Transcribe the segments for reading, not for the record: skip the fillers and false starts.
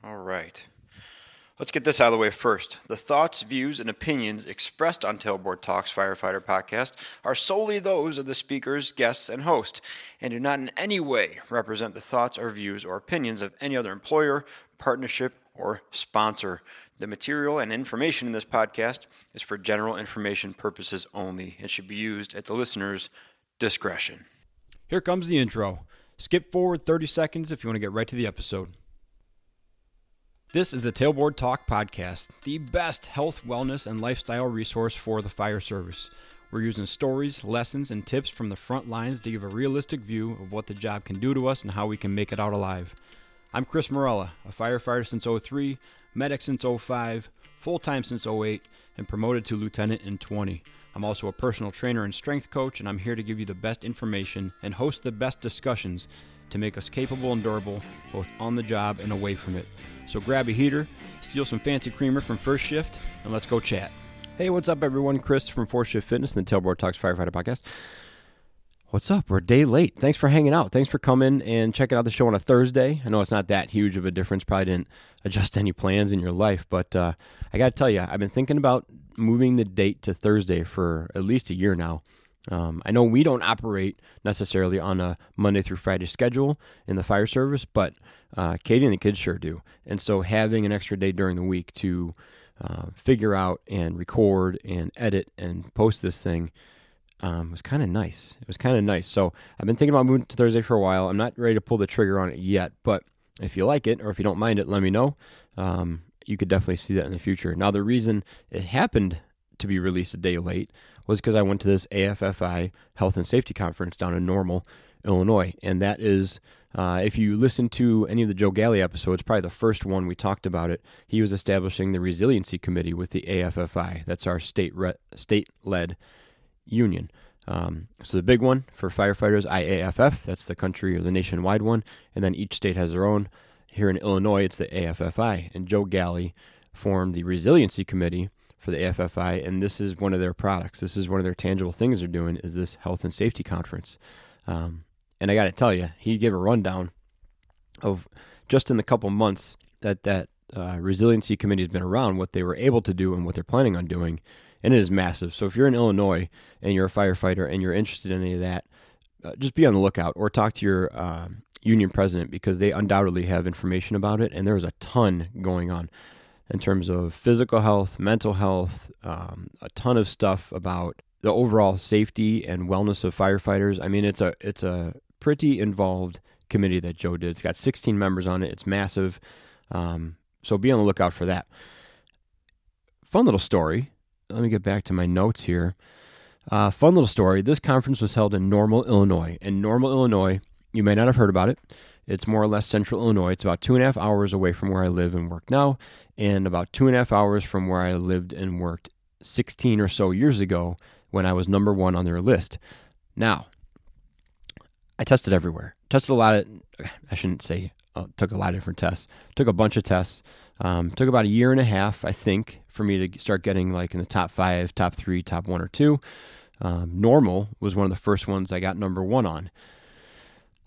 All right. Let's get this out of the way first. The thoughts, views, and opinions expressed on Tailboard Talks Firefighter Podcast are solely those of the speakers, guests, and host, and do not in any way represent the thoughts or views or opinions of any other employer, partnership, or sponsor. The material and information in this podcast is for general information purposes only and should be used at the listener's discretion. Here comes the intro. Skip forward 30 seconds if you want to get right to the episode. This is the Tailboard Talk Podcast, the best health, wellness, and lifestyle resource for the fire service. We're using stories, lessons, and tips from the front lines to give a realistic view of what the job can do to us and how we can make it out alive. I'm Chris Morella, a firefighter since 03, medic since 05, full-time since 08, and promoted to lieutenant in 20. I'm also a personal trainer and strength coach, and I'm here to give you the best information and host the best discussions to make us capable and durable, both on the job and away from it. So grab a heater, steal some fancy creamer from First Shift, and let's go chat. Hey, what's up, everyone? Chris from First Shift Fitness and the Tailboard Talks Firefighter Podcast. What's up? We're a day late. Thanks for hanging out. Thanks for coming and checking out the show on a Thursday. I know it's not that huge of a difference. Probably didn't adjust any plans in your life, but I got to tell you, I've been thinking about moving the date to Thursday for at least a year now. I know we don't operate necessarily on a Monday through Friday schedule in the fire service, but Katie and the kids sure do. And so having an extra day during the week to figure out and record and edit and post this thing was kind of nice. It was kind of nice. So I've been thinking about moving to Thursday for a while. I'm not ready to pull the trigger on it yet, but if you like it or if you don't mind it, let me know. You could definitely see that in the future. Now, the reason it happened to be released a day late was because I went to this AFFI Health and Safety Conference down in Normal, Illinois. And that is, if you listen to any of the Joe Galli episodes, probably the first one we talked about it, he was establishing the Resiliency Committee with the AFFI. That's our state-led union. So the big one for firefighters, IAFF, that's the country or the nationwide one. And then each state has their own. Here in Illinois, it's the AFFI. And Joe Galli formed the Resiliency Committee for the AFFI, and this is one of their products. This is one of their tangible things they're doing is this health and safety conference. And I got to tell you, he gave a rundown of just in the couple months that Resiliency Committee has been around, what they were able to do and what they're planning on doing, and it is massive. So if you're in Illinois and you're a firefighter and you're interested in any of that, just be on the lookout or talk to your union president because they undoubtedly have information about it, and there's a ton going on in terms of physical health, mental health, a ton of stuff about the overall safety and wellness of firefighters. I mean, it's a pretty involved committee that Joe did. It's got 16 members on it. It's massive. So be on the lookout for that. Fun little story. Let me get back to my notes here. Fun little story. This conference was held in Normal, Illinois. In Normal, Illinois, you may not have heard about it. It's more or less central Illinois. It's about 2.5 hours away from where I live and work now, and about 2.5 hours from where I lived and worked 16 or so years ago when I was number one on their list. Now, I tested everywhere. Took a lot of different tests. Took a bunch of tests. Took about a year and a half, I think, for me to start getting like in the top 5, top 3, top 1 or 2. Normal was one of the first ones I got number one on.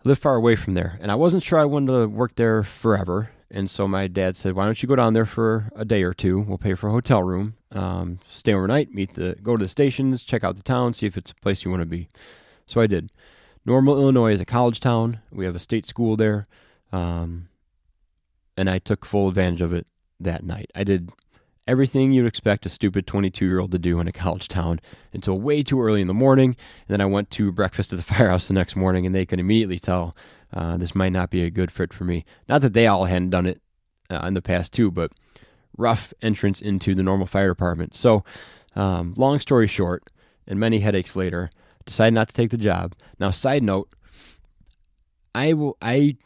I lived far away from there, and I wasn't sure I wanted to work there forever, and so my dad said, why don't you go down there for a day or two? We'll pay for a hotel room, stay overnight, go to the stations, check out the town, see if it's a place you want to be. So I did. Normal, Illinois is a college town. We have a state school there, and I took full advantage of it that night. I did everything you'd expect a stupid 22-year-old to do in a college town until way too early in the morning. And then I went to breakfast at the firehouse the next morning, and they could immediately tell this might not be a good fit for me. Not that they all hadn't done it in the past too, but rough entrance into the Normal Fire Department. So long story short, and many headaches later, decided not to take the job. Now, side note, I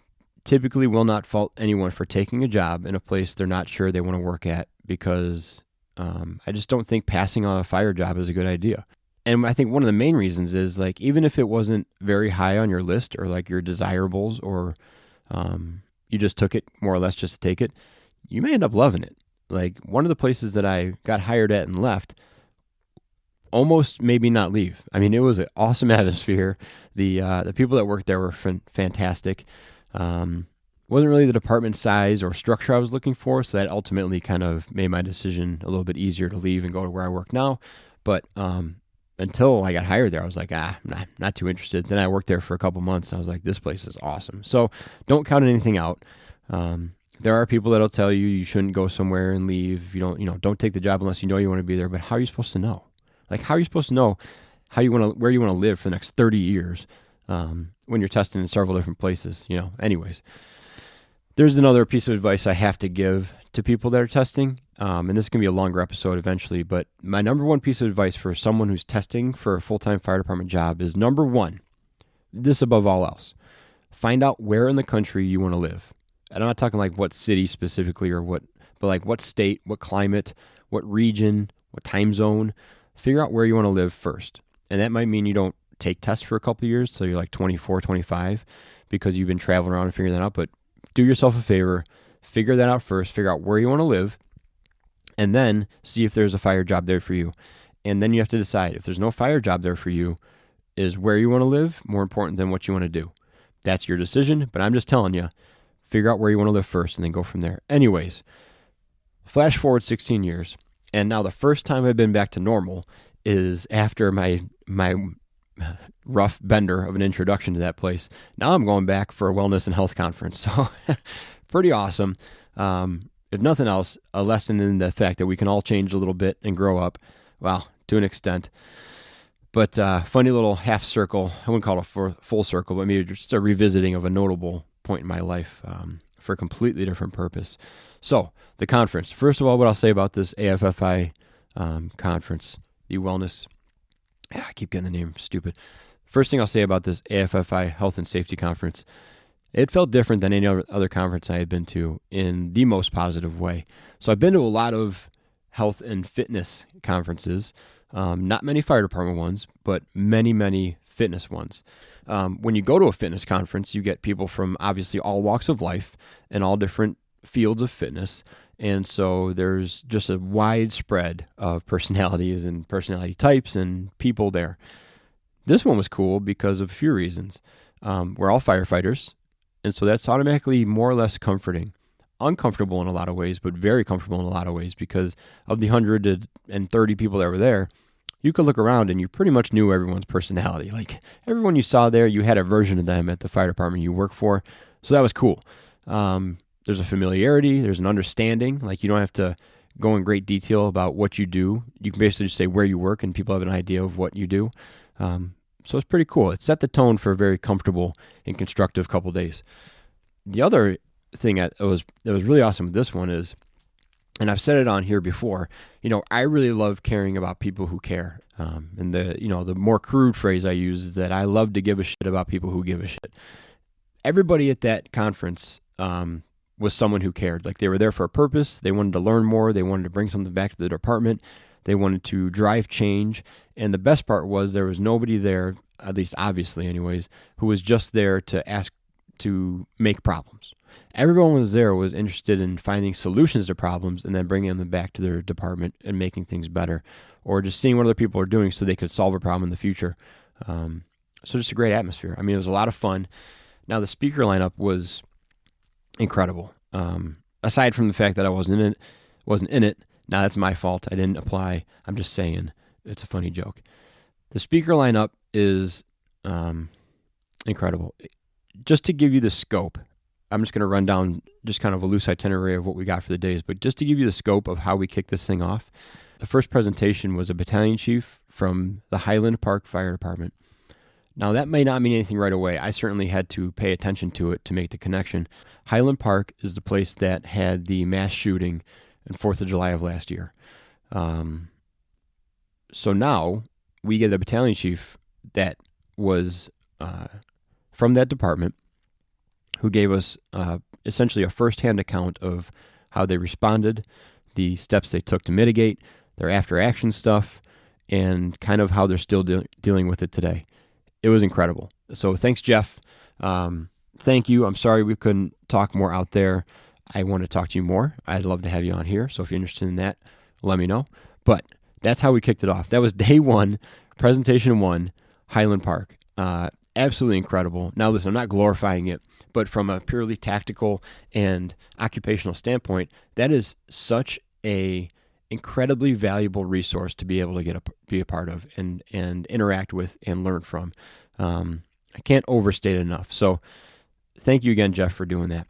typically will not fault anyone for taking a job in a place they're not sure they want to work at, because I just don't think passing on a fire job is a good idea. And I think one of the main reasons is, like, even if it wasn't very high on your list or like your desirables, or you just took it more or less just to take it, you may end up loving it. Like, one of the places that I got hired at and left almost made me not leave. I mean, it was an awesome atmosphere. The people that worked there were fantastic. wasn't really the department size or structure I was looking for, so that ultimately kind of made my decision a little bit easier to leave and go to where I work now. But until I got hired there, I was like, I'm not too interested. Then I worked there for a couple months, and I was like, this place is awesome. So don't count anything out. There are people that'll tell you you shouldn't go somewhere and leave. Don't take the job unless you know you want to be there. But how are you supposed to know? Like, how are you supposed to know where you want to live for the next 30 years when you're testing in several different places? Anyways. There's another piece of advice I have to give to people that are testing, and this is going to be a longer episode eventually, but my number one piece of advice for someone who's testing for a full-time fire department job is, number one, this above all else, find out where in the country you want to live. And I'm not talking like what city specifically but like what state, what climate, what region, what time zone. Figure out where you want to live first. And that might mean you don't take tests for a couple of years, so you're like 24, 25, because you've been traveling around and figuring that out, but do yourself a favor, figure that out first, figure out where you want to live, and then see if there's a fire job there for you. And then you have to decide, if there's no fire job there for you, is where you want to live more important than what you want to do? That's your decision, but I'm just telling you, figure out where you want to live first and then go from there. Anyways, flash forward 16 years, and now the first time I've been back to normal is after my rough bender of an introduction to that place. Now I'm going back for a wellness and health conference. So pretty awesome. If nothing else, a lesson in the fact that we can all change a little bit and grow up. Well, to an extent. But funny little half circle. I wouldn't call it a full circle, but maybe just a revisiting of a notable point in my life for a completely different purpose. So the conference. First of all, what I'll say about this AFFI conference, the wellness. I keep getting the name stupid. First thing I'll say about this AFFI Health and Safety Conference, it felt different than any other conference I had been to in the most positive way. So I've been to a lot of health and fitness conferences, not many fire department ones, but many, many fitness ones. When you go to a fitness conference, you get people from obviously all walks of life and all different fields of fitness. And so there's just a wide spread of personalities and personality types and people there. This one was cool because of a few reasons. We're all firefighters, and so that's automatically more or less comforting. Uncomfortable in a lot of ways, but very comfortable in a lot of ways, because of the 130 people that were there, you could look around and you pretty much knew everyone's personality. Like, everyone you saw there, you had a version of them at the fire department you work for. So that was cool. There's a familiarity, there's an understanding. Like, you don't have to go in great detail about what you do. You can basically just say where you work and people have an idea of what you do. So it's pretty cool. It set the tone for a very comfortable and constructive couple days. The other thing that was really awesome with this one is, and I've said it on here before, I really love caring about people who care. And the more crude phrase I use is that I love to give a shit about people who give a shit. Everybody at that conference was someone who cared. Like, they were there for a purpose. They wanted to learn more. They wanted to bring something back to the department. They wanted to drive change. And the best part was there was nobody there, at least obviously anyways, who was just there to make problems. Everyone was interested in finding solutions to problems and then bringing them back to their department and making things better, or just seeing what other people are doing so they could solve a problem in the future. So just a great atmosphere. I mean, it was a lot of fun. Now, the speaker lineup was incredible. Aside from the fact that I wasn't in it. Now, that's my fault. I didn't apply. I'm just saying, it's a funny joke. The speaker lineup is incredible. Just to give you the scope, I'm just going to run down just kind of a loose itinerary of what we got for the days, but just to give you the scope of how we kicked this thing off, the first presentation was a battalion chief from the Highland Park Fire Department. Now, that may not mean anything right away. I certainly had to pay attention to it to make the connection. Highland Park is the place that had the mass shooting on 4th of July of last year. So now we get a battalion chief that was from that department who gave us essentially a firsthand account of how they responded, the steps they took to mitigate, their after-action stuff, and kind of how they're still dealing with it today. It was incredible. So thanks, Jeff. Thank you. I'm sorry we couldn't talk more out there. I want to talk to you more. I'd love to have you on here. So if you're interested in that, let me know. But that's how we kicked it off. That was day one, presentation one, Highland Park. absolutely incredible. Now, listen, I'm not glorifying it, but from a purely tactical and occupational standpoint, that is such a incredibly valuable resource to be able to be a part of and interact with and learn from. I can't overstate it enough. So thank you again, Jeff, for doing that.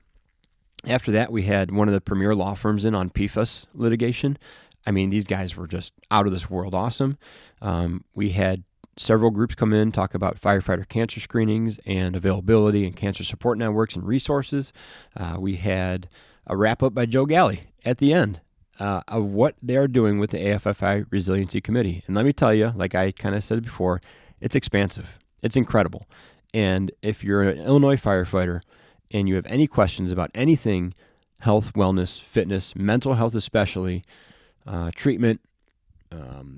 After that, we had one of the premier law firms in on PFAS litigation. I mean, these guys were just out of this world awesome. We had several groups come in, talk about firefighter cancer screenings and availability and cancer support networks and resources. We had a wrap-up by Joe Galli at the end of what they're doing with the AFFI Resiliency Committee. And let me tell you, like I kind of said before, it's expansive. It's incredible. And if you're an Illinois firefighter and you have any questions about anything health, wellness, fitness, mental health especially, treatment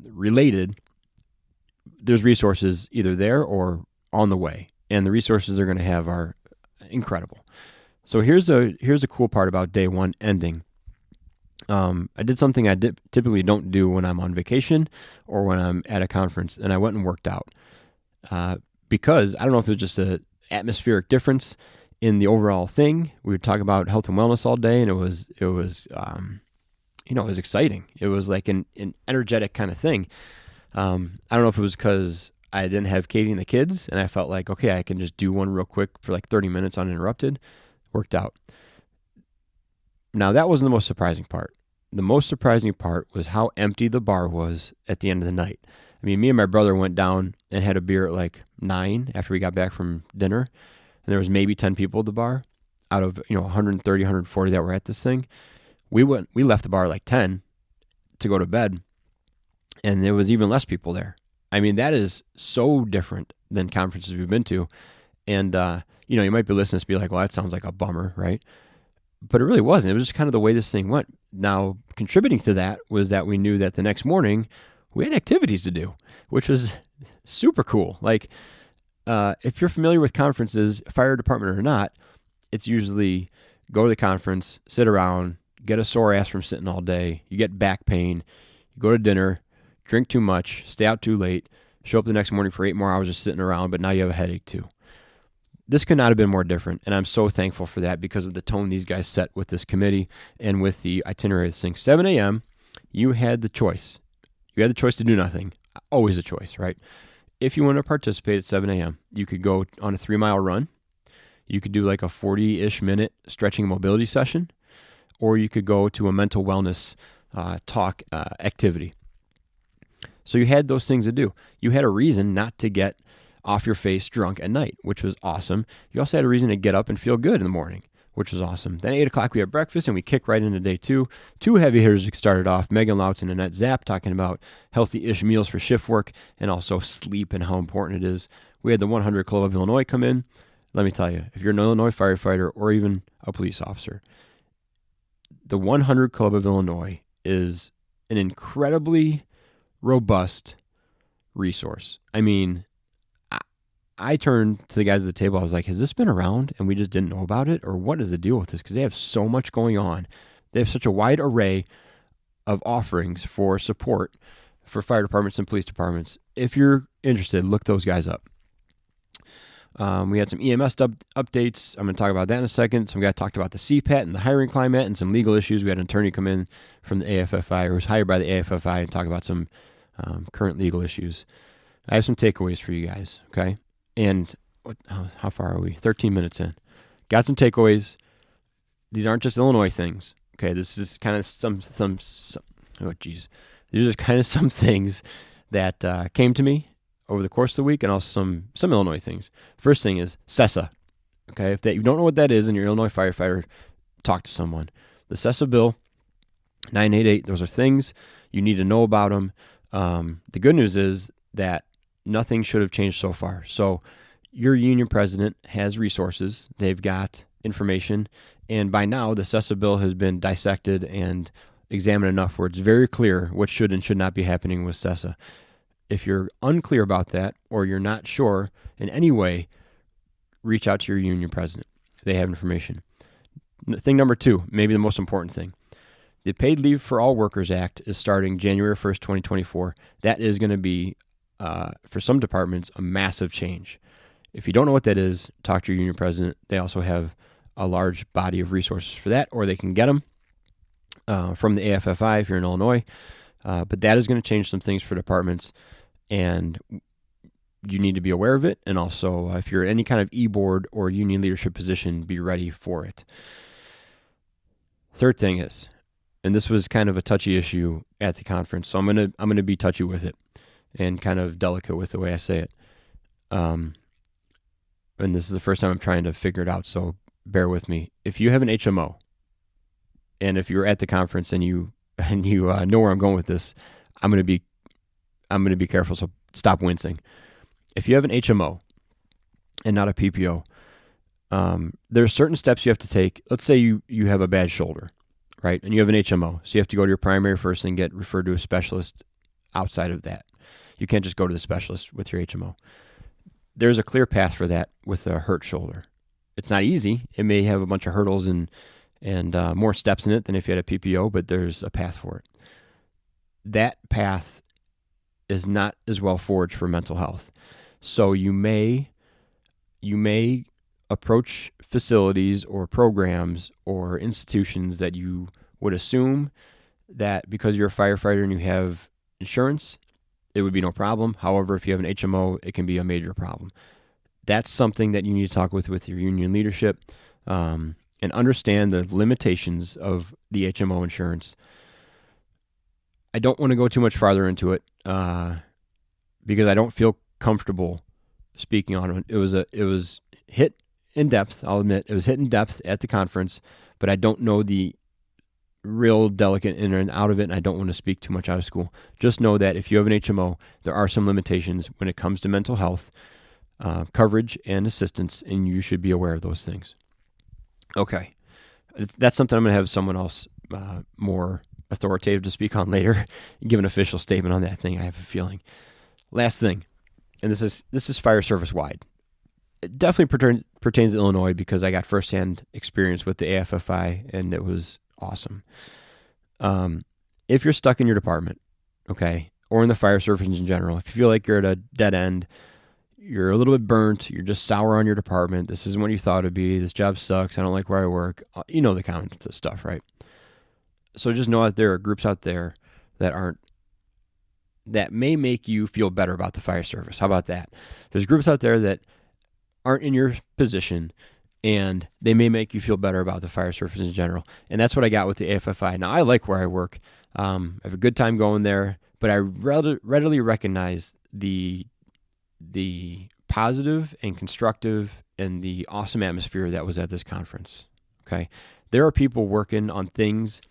related, there's resources either there or on the way. And the resources they're going to have are incredible. So here's a cool part about day one ending. I did something I typically don't do when I'm on vacation or when I'm at a conference, and I went and worked out. Because I don't know if it was just an atmospheric difference in the overall thing. We would talk about health and wellness all day, and it was exciting. It was like an energetic kind of thing. I don't know if it was because I didn't have Katie and the kids, and I felt like, okay, I can just do one real quick for like 30 minutes uninterrupted. Worked out. Now, that wasn't the most surprising part. The most surprising part was how empty the bar was at the end of the night. I mean, me and my brother went down and had a beer at like 9 after we got back from dinner, and there was maybe 10 people at the bar out of 130, 140 that were at this thing. We left the bar like 10 to go to bed, and there was even less people there. I mean, that is so different than conferences we've been to, and you might be listening to this and be like, well, that sounds like a bummer, right? But it really wasn't. It was just kind of the way this thing went. Now, contributing to that was that we knew that the next morning we had activities to do, which was super cool. Like, if you're familiar with conferences, fire department or not, it's usually go to the conference, sit around, get a sore ass from sitting all day, you get back pain, you go to dinner, drink too much, stay out too late, show up the next morning for 8 more hours just sitting around, but now you have a headache too. This could not have been more different, and I'm so thankful for that because of the tone these guys set with this committee and with the itinerary of this thing. 7 a.m., you had the choice. You had the choice to do nothing. Always a choice, right? If you want to participate at 7 a.m., you could go on a 3-mile run. You could do like a 40-ish minute stretching and mobility session, or you could go to a mental wellness talk activity. So you had those things to do. You had a reason not to get off your face drunk at night, which was awesome. You also had a reason to get up and feel good in the morning, which was awesome. Then at 8 o'clock, we had breakfast, and we kick right into day two. 2 heavy hitters started off, Megan Lautz and Annette Zapp, talking about healthy-ish meals for shift work and also sleep and how important it is. We had the 100 Club of Illinois come in. Let me tell you, if you're an Illinois firefighter or even a police officer, the 100 Club of Illinois is an incredibly robust resource. I mean, I turned to the guys at the table. I was like, has this been around and we just didn't know about it? Or what is the deal with this? Because they have so much going on. They have such a wide array of offerings for support for fire departments and police departments. If you're interested, look those guys up. We had some EMS updates. I'm going to talk about that in a second. Some guy talked about the CPAT and the hiring climate and some legal issues. We had an attorney come in from the AFFI, or was hired by the AFFI, and talk about some current legal issues. I have some takeaways for you guys, okay? And how far are we? 13 minutes in. Got some takeaways. These aren't just Illinois things, okay? This is kind of some oh, geez. These are kind of some things that came to me over the course of the week, and also some Illinois things. First thing is CESA. Okay, if you don't know what that is and you're an Illinois firefighter, talk to someone. The CESA bill 988. Those are things you need to know about them. The good news is that nothing should have changed so far. So your union president has resources. They've got information, and by now the CESA bill has been dissected and examined enough where it's very clear what should and should not be happening with CESA. If you're unclear about that, or you're not sure in any way, reach out to your union president. They have information. Thing number 2, maybe the most important thing. The Paid Leave for All Workers Act is starting January 1st, 2024. That is going to be, for some departments, a massive change. If you don't know what that is, talk to your union president. They also have a large body of resources for that, or they can get them from the AFFI if you're in Illinois. But that is going to change some things for departments, and you need to be aware of it. And also, if you're any kind of e-board or union leadership position, be ready for it. Third thing is, and this was kind of a touchy issue at the conference, so I'm gonna be touchy with it and kind of delicate with the way I say it. And this is the first time I'm trying to figure it out, so bear with me. If you have an HMO, and if you're at the conference and you know where I'm going with this, I'm gonna be careful. So stop wincing. If you have an HMO and not a PPO, there are certain steps you have to take. Let's say you have a bad shoulder, right? And you have an HMO, so you have to go to your primary first and get referred to a specialist outside of that. You can't just go to the specialist with your HMO. There's a clear path for that with a hurt shoulder. It's not easy. It may have a bunch of hurdles and more steps in it than if you had a PPO, but there's a path for it. That path is not as well forged for mental health. So you may approach facilities or programs or institutions that you would assume that because you're a firefighter and you have insurance, it would be no problem. However, if you have an HMO, it can be a major problem. That's something that you need to talk with your union leadership and understand the limitations of the HMO insurance. I don't want to go too much farther into it because I don't feel comfortable speaking on it. It was hit in depth. I'll admit it was hit in depth at the conference, but I don't know the real delicate in and out of it, and I don't want to speak too much out of school. Just know that if you have an HMO, there are some limitations when it comes to mental health coverage and assistance, and you should be aware of those things. Okay, that's something I'm going to have someone else more authoritative to speak on later, give an official statement on that thing. I have a feeling. Last thing, and this is fire service wide. It definitely pertains to Illinois because I got firsthand experience with the AFFI, and it was awesome. If you're stuck in your department, okay, or in the fire service in general, if you feel like you're at a dead end, you're a little bit burnt, you're just sour on your department, this isn't what you thought it'd be, this job sucks, I don't like where I work, you know the kind of stuff, right? So just know that there are groups out there that may make you feel better about the fire service. How about that? There's groups out there that aren't in your position, and they may make you feel better about the fire service in general. And that's what I got with the AFFI. Now, I like where I work. I have a good time going there, but I readily recognize the positive and constructive and the awesome atmosphere that was at this conference. Okay, there are people working on things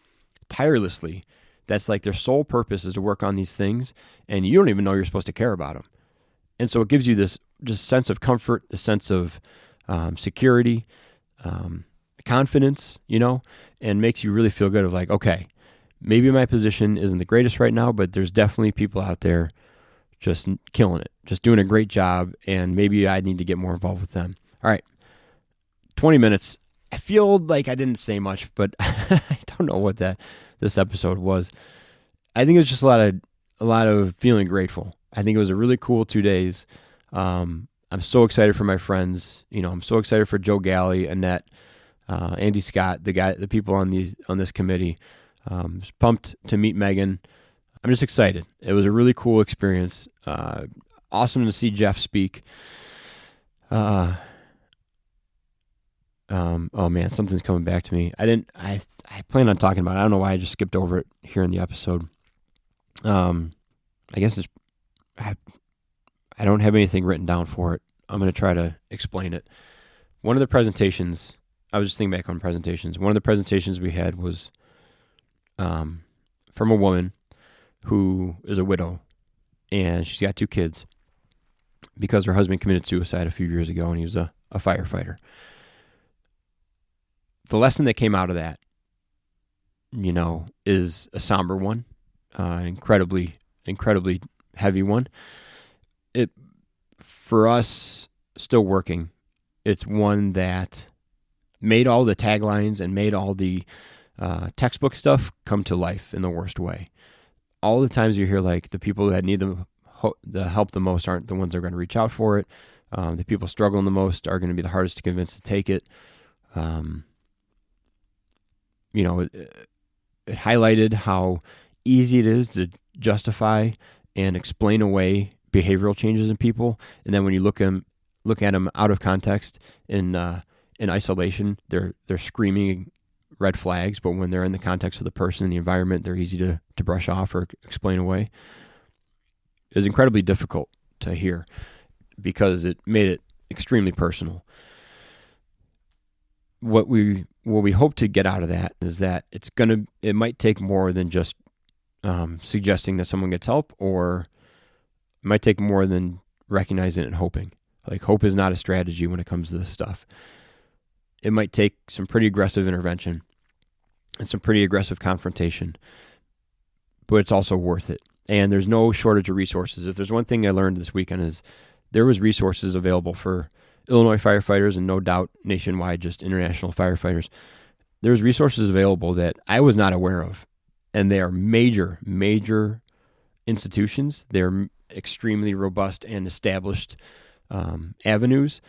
tirelessly. That's like their sole purpose is to work on these things, and you don't even know you're supposed to care about them. And so it gives you this just sense of comfort, the sense of security, confidence, and makes you really feel good of like, okay, maybe my position isn't the greatest right now, but there's definitely people out there just killing it, just doing a great job, and maybe I need to get more involved with them. All right, 20 minutes. I feel like I didn't say much, but I don't know what this episode was. I think it was just a lot of feeling grateful. I think it was a really cool 2 days. I'm so excited for my friends. I'm so excited for Joe Galli, Annette, Andy Scott, the people on this committee. Just pumped to meet Megan. I'm just excited. It was a really cool experience. Awesome to see Jeff speak. Oh man, something's coming back to me. I plan on talking about it. I don't know why I just skipped over it here in the episode. I guess I don't have anything written down for it. I'm going to try to explain it. One of the presentations, I was just thinking back on presentations. One of the presentations we had was from a woman who is a widow, and she's got 2 kids because her husband committed suicide a few years ago, and he was a firefighter. The lesson that came out of that, is a somber one, incredibly heavy one. For us still working, it's one that made all the taglines and made all the textbook stuff come to life in the worst way. All the times you hear like the people that need the help the most aren't the ones that are going to reach out for it. The people struggling the most are going to be the hardest to convince to take it. It highlighted how easy it is to justify and explain away behavioral changes in people, and then when you look at them out of context in isolation, they're screaming red flags. But when they're in the context of the person and the environment, they're easy to brush off or explain away. It was incredibly difficult to hear because it made it extremely personal. What we hope to get out of that is that it might take more than just suggesting that someone gets help, or it might take more than recognizing it and hoping. Like, hope is not a strategy when it comes to this stuff. It might take some pretty aggressive intervention and some pretty aggressive confrontation, but it's also worth it. And there's no shortage of resources. If there's one thing I learned this weekend is there was resources available for Illinois firefighters, and no doubt nationwide, just international firefighters. There's resources available that I was not aware of, and they are major, major institutions. They're extremely robust and established avenues.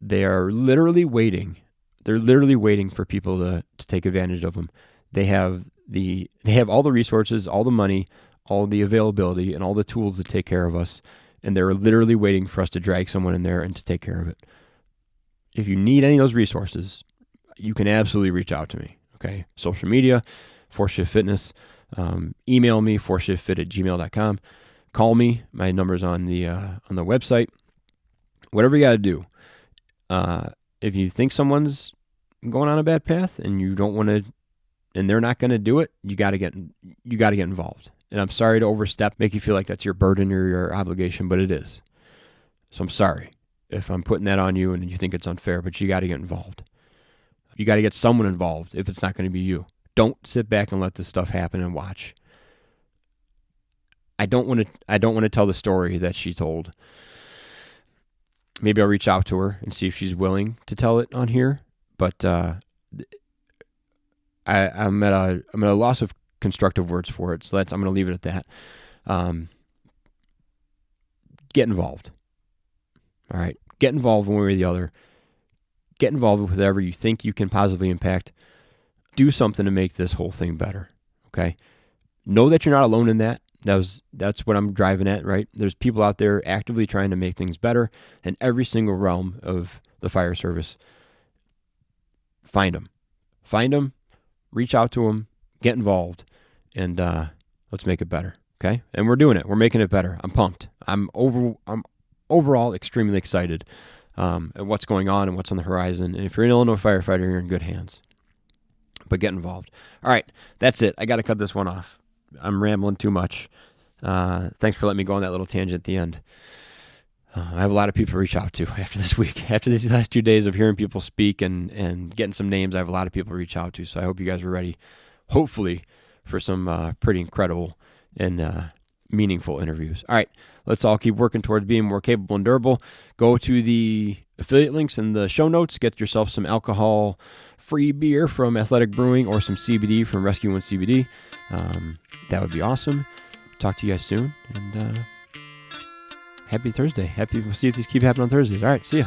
They are literally waiting. They're literally waiting for people to take advantage of them. They have all the resources, all the money, all the availability, and all the tools to take care of us. And they're literally waiting for us to drag someone in there and to take care of it. If you need any of those resources, you can absolutely reach out to me. Okay, social media, 4Shift Fitness. Email me, 4shiftfit@gmail.com. Call me. My number's on the website. Whatever you got to do. If you think someone's going on a bad path and you don't want to, and they're not going to do it, you got to get involved. And I'm sorry to overstep, make you feel like that's your burden or your obligation, but it is. So I'm sorry if I'm putting that on you and you think it's unfair, but you got to get involved. You got to get someone involved if it's not going to be you. Don't sit back and let this stuff happen and watch. I don't want to tell the story that she told. Maybe I'll reach out to her and see if she's willing to tell it on here. But I'm at a loss of constructive words for it, so I'm going to leave it at that. Get involved. All right, get involved one way or the other. Get involved with whatever you think you can positively impact. Do something to make this whole thing better. Okay, know that you're not alone in that. That's what I'm driving at, right? There's people out there actively trying to make things better in every single realm of the fire service. Find them, reach out to them, get involved, and let's make it better, okay? And we're doing it. We're making it better. I'm pumped. I'm overall extremely excited at what's going on and what's on the horizon. And if you're an Illinois firefighter, you're in good hands. But get involved. All right, that's it. I got to cut this one off. I'm rambling too much. Thanks for letting me go on that little tangent at the end. I have a lot of people to reach out to after this week. After these last 2 days of hearing people speak and getting some names, I have a lot of people to reach out to. So I hope you guys are ready, hopefully, for some pretty incredible and meaningful interviews. All right, let's all keep working towards being more capable and durable. Go to the affiliate links in the show notes. Get yourself some alcohol-free beer from Athletic Brewing or some CBD from Rescue One CBD. That would be awesome. Talk to you guys soon, and happy Thursday. We'll see if these keep happening on Thursdays. All right, see ya.